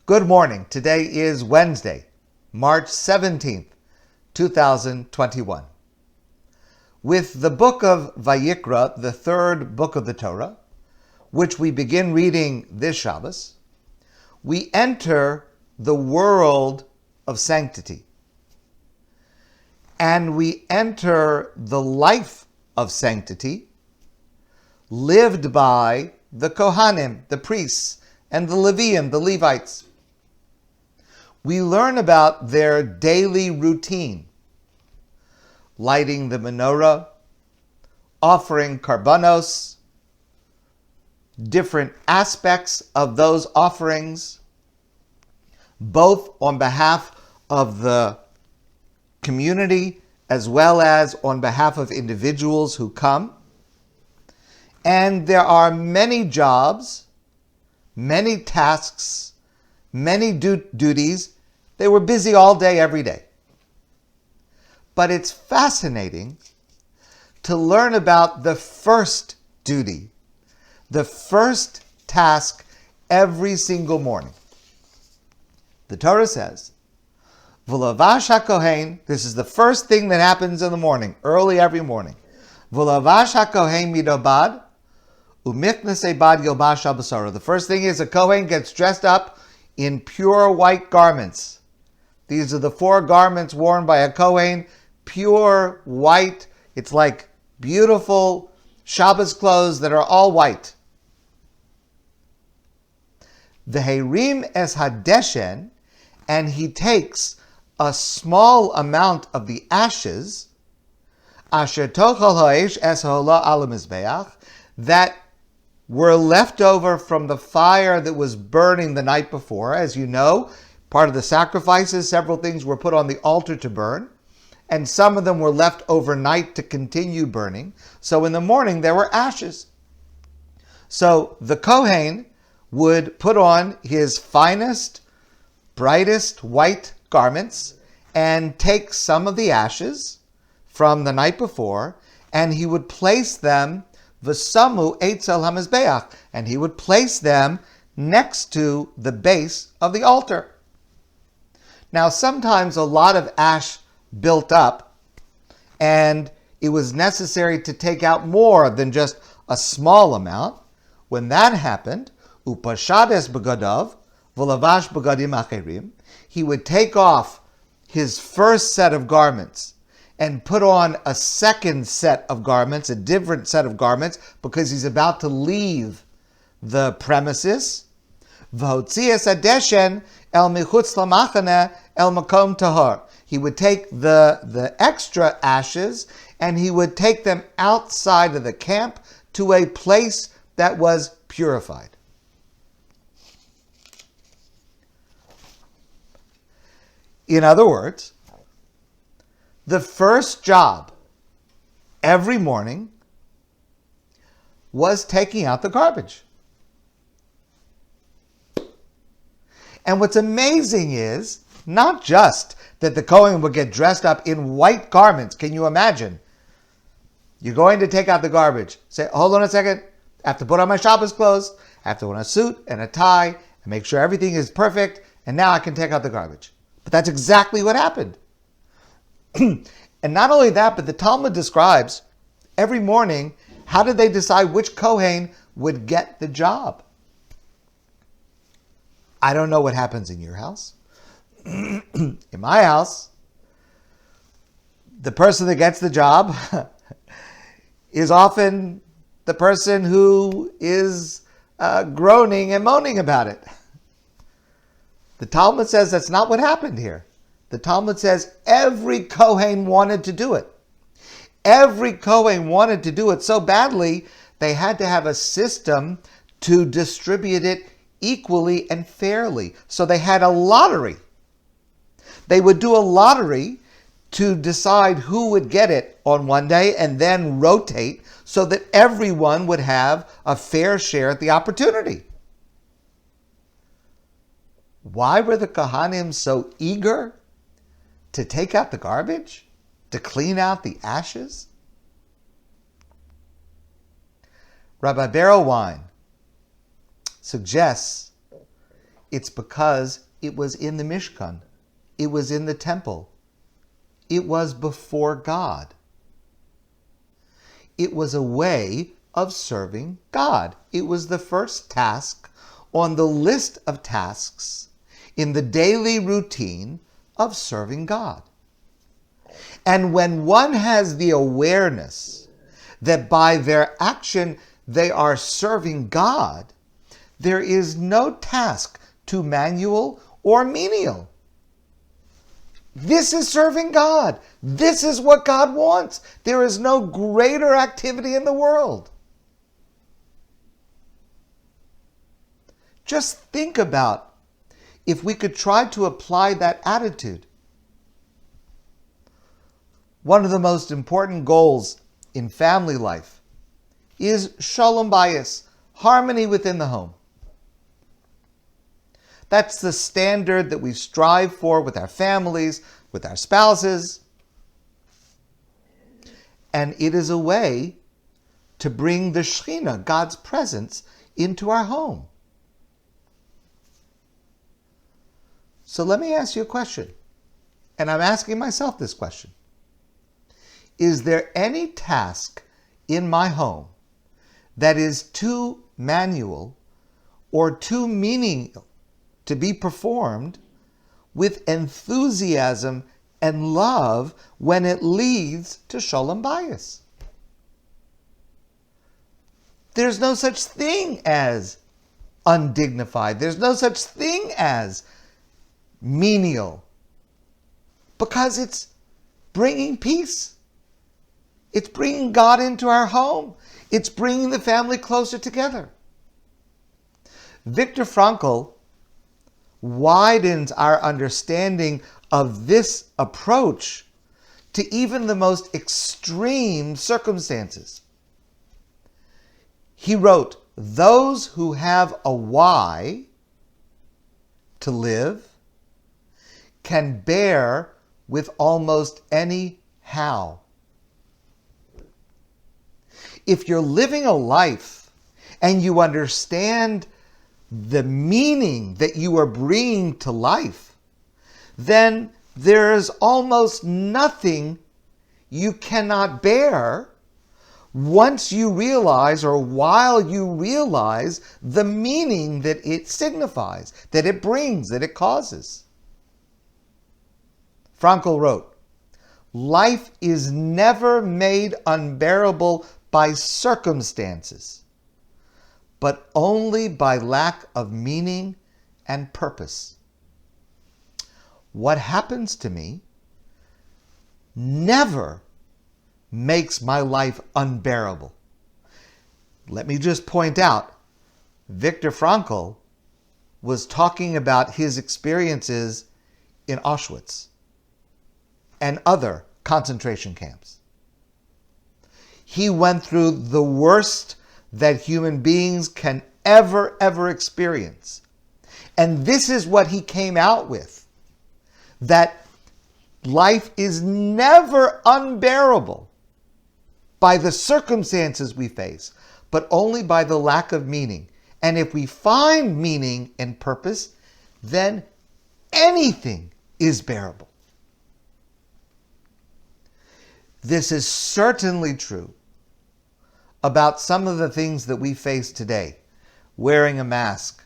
Good morning. Today is Wednesday, March 17th, 2021. With the book of Vayikra, the third book of the Torah, which we begin reading this Shabbos, we enter the world of sanctity. And we enter the life of sanctity lived by the Kohanim, the priests, and the Leviim, the Levites. We learn about their daily routine, lighting the menorah, offering karbanos, different aspects of those offerings, both on behalf of the community as well as on behalf of individuals who come. And there are many jobs, many tasks, many duties. They were busy all day, every day. But it's fascinating to learn about the first duty, the first task every single morning. The Torah says, V'lavash HaKohen, this is the first thing that happens in the morning, early every morning. V'lavash HaKohen midobad, u'miknasei bad yilbash al basara. The first thing is a Kohen gets dressed up in pure white garments. These are the four garments worn by a Kohen, pure white. It's like beautiful Shabbos clothes that are all white. V'herim es hadeshen, and he takes a small amount of the ashes, asher tochal ha'esh es ha'olah al mizbeach, that were left over from the fire that was burning the night before. As you know, part of the sacrifices, several things were put on the altar to burn, and some of them were left overnight to continue burning. So in the morning there were ashes. So the Kohen would put on his finest, brightest white garments and take some of the ashes from the night before, and he would place them v'samu eitzel hamizbeach, and he would place them next to the base of the altar. Now, sometimes a lot of ash built up, and it was necessary to take out more than just a small amount. When that happened, upashades begadav v'lavash begadim acherim, he would take off his first set of garments and put on a second set of garments, a different set of garments, because he's about to leave the premises. V'hotzias adeshen el michutz lamachane el makom tahor. He would take the extra ashes and he would take them outside of the camp to a place that was purified. In other words, the first job every morning was taking out the garbage. And what's amazing is not just that the Kohen would get dressed up in white garments. Can you imagine? You're going to take out the garbage. Say, hold on a second. I have to put on my Shabbos clothes. I have to put on a suit and a tie and make sure everything is perfect. And now I can take out the garbage. But that's exactly what happened. And not only that, but the Talmud describes every morning, how did they decide which Kohen would get the job? I don't know what happens in your house. In my house, the person that gets the job is often the person who is groaning and moaning about it. The Talmud says that's not what happened here. The Talmud says every Kohen wanted to do it. Every Kohen wanted to do it so badly, they had to have a system to distribute it equally and fairly. So they had a lottery. They would do a lottery to decide who would get it on one day and then rotate so that everyone would have a fair share at the opportunity. Why were the Kohanim so eager to take out the garbage? To clean out the ashes? Rabbi Berel Wein suggests It's because it was in the Mishkan. It was in the temple. It was before God. It was a way of serving God. It was the first task on the list of tasks in the daily routine of serving God. And when one has the awareness that by their action they are serving God, there is no task too manual or menial. This is serving God. This is what God wants. There is no greater activity in the world. Just think about if we could try to apply that attitude. One of the most important goals in family life is shalom bayis, harmony within the home. That's the standard that we strive for with our families, with our spouses. And it is a way to bring the Shekhinah, God's presence, into our home. So let me ask you a question. And I'm asking myself this question. Is there any task in my home that is too manual or too menial to be performed with enthusiasm and love when it leads to shalom bayis? There's no such thing as undignified. There's no such thing as menial, because it's bringing peace. It's bringing God into our home. It's bringing the family closer together. Viktor Frankl widens our understanding of this approach to even the most extreme circumstances. He wrote, "Those who have a why to live can bear with almost any how." If you're living a life and you understand the meaning that you are bringing to life, then there is almost nothing you cannot bear once you realize, or while you realize, the meaning that it signifies, that it brings, that it causes. Frankl wrote, "Life is never made unbearable by circumstances, but only by lack of meaning and purpose." What happens to me never makes my life unbearable. Let me just point out, Viktor Frankl was talking about his experiences in Auschwitz and other concentration camps. He went through the worst that human beings can ever experience. And this is what he came out with, that life is never unbearable by the circumstances we face, but only by the lack of meaning. And if we find meaning and purpose, then anything is bearable. This is certainly true about some of the things that we face today. Wearing a mask,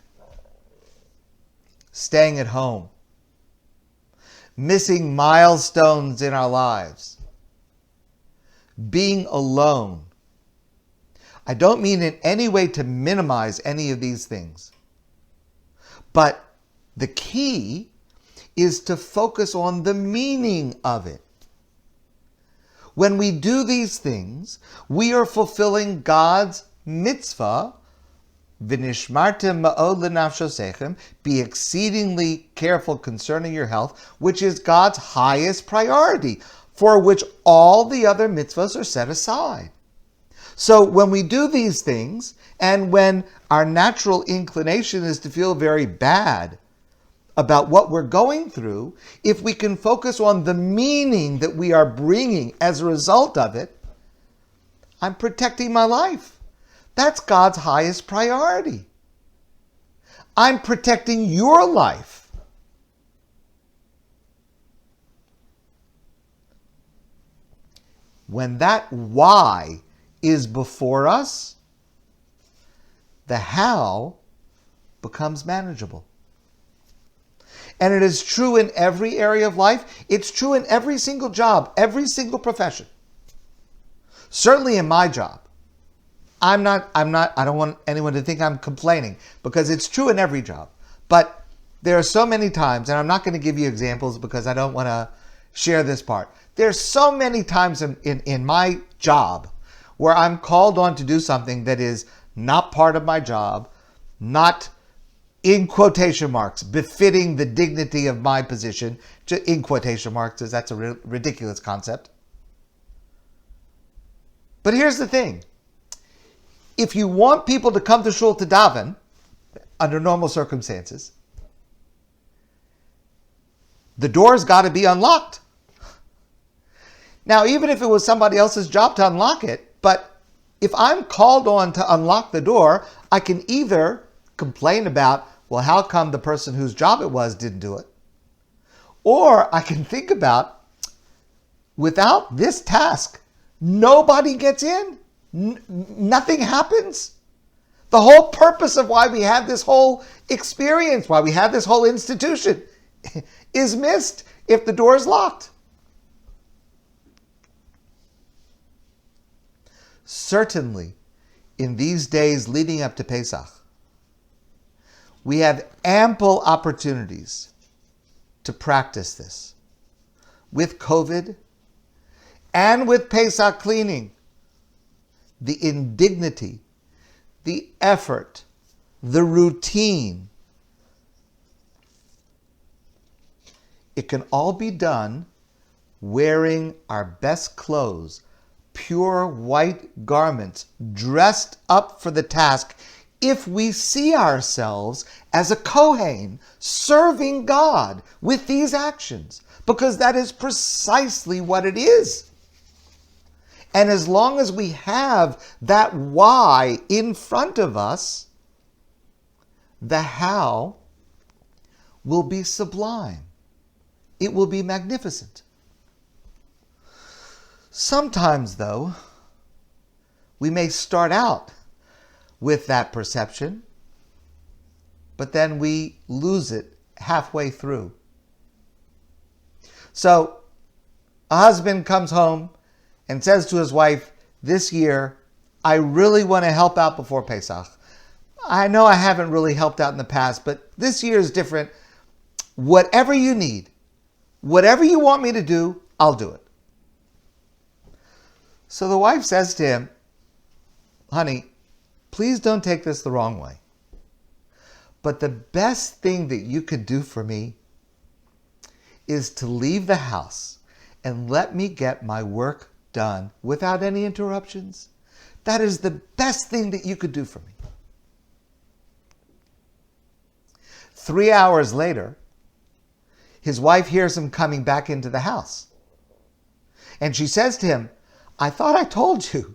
staying at home, missing milestones in our lives, being alone. I don't mean in any way to minimize any of these things, but the key is to focus on the meaning of it. When we do these things, we are fulfilling God's mitzvah, V'nishmartem ma'od lenafshosechem, be exceedingly careful concerning your health, which is God's highest priority, for which all the other mitzvahs are set aside. So when we do these things, and when our natural inclination is to feel very bad about what we're going through, if we can focus on the meaning that we are bringing as a result of it, I'm protecting my life. That's God's highest priority. I'm protecting your life. When that why is before us, the how becomes manageable. And it is true in every area of life. It's true in every single job, every single profession. Certainly in my job. I don't want anyone to think I'm complaining, because it's true in every job. But there are so many times, and I'm not going to give you examples because I don't want to share this part. There's so many times in my job where I'm called on to do something that is not part of my job, not, in quotation marks, befitting the dignity of my position, in quotation marks, because that's a ridiculous concept. But here's the thing. If you want people to come to shul to daven, under normal circumstances, the door's got to be unlocked. Now, even if it was somebody else's job to unlock it, but if I'm called on to unlock the door, I can either complain about, well, how come the person whose job it was didn't do it? Or I can think about, without this task, nobody gets in. Nothing happens. The whole purpose of why we have this whole experience, why we have this whole institution, is missed if the door is locked. Certainly, in these days leading up to Pesach, we have ample opportunities to practice this. With COVID and with Pesach cleaning, the indignity, the effort, the routine, it can all be done wearing our best clothes, pure white garments, dressed up for the task, if we see ourselves as a Kohen serving God with these actions, because that is precisely what it is. And as long as we have that why in front of us, the how will be sublime. It will be magnificent. Sometimes, though, we may start out with that perception, but then we lose it halfway through. So, a husband comes home and says to his wife, this year, I really want to help out before Pesach. I know I haven't really helped out in the past, but this year is different. Whatever you need, whatever you want me to do, I'll do it. So the wife says to him, honey, please don't take this the wrong way, but the best thing that you could do for me is to leave the house and let me get my work done without any interruptions. That is the best thing that you could do for me. 3 hours later, his wife hears him coming back into the house. And she says to him, I thought I told you,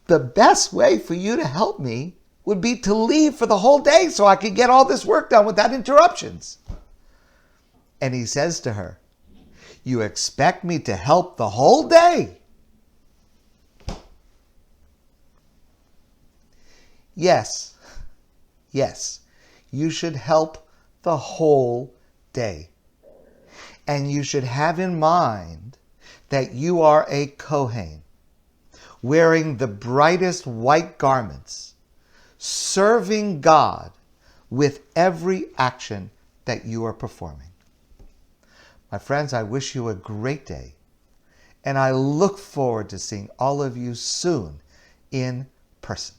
the best way for you to help me would be to leave for the whole day so I could get all this work done without interruptions. And he says to her, you expect me to help the whole day? Yes, you should help the whole day. And you should have in mind that you are a Kohen, wearing the brightest white garments, serving God with every action that you are performing. My friends, I wish you a great day, and I look forward to seeing all of you soon in person.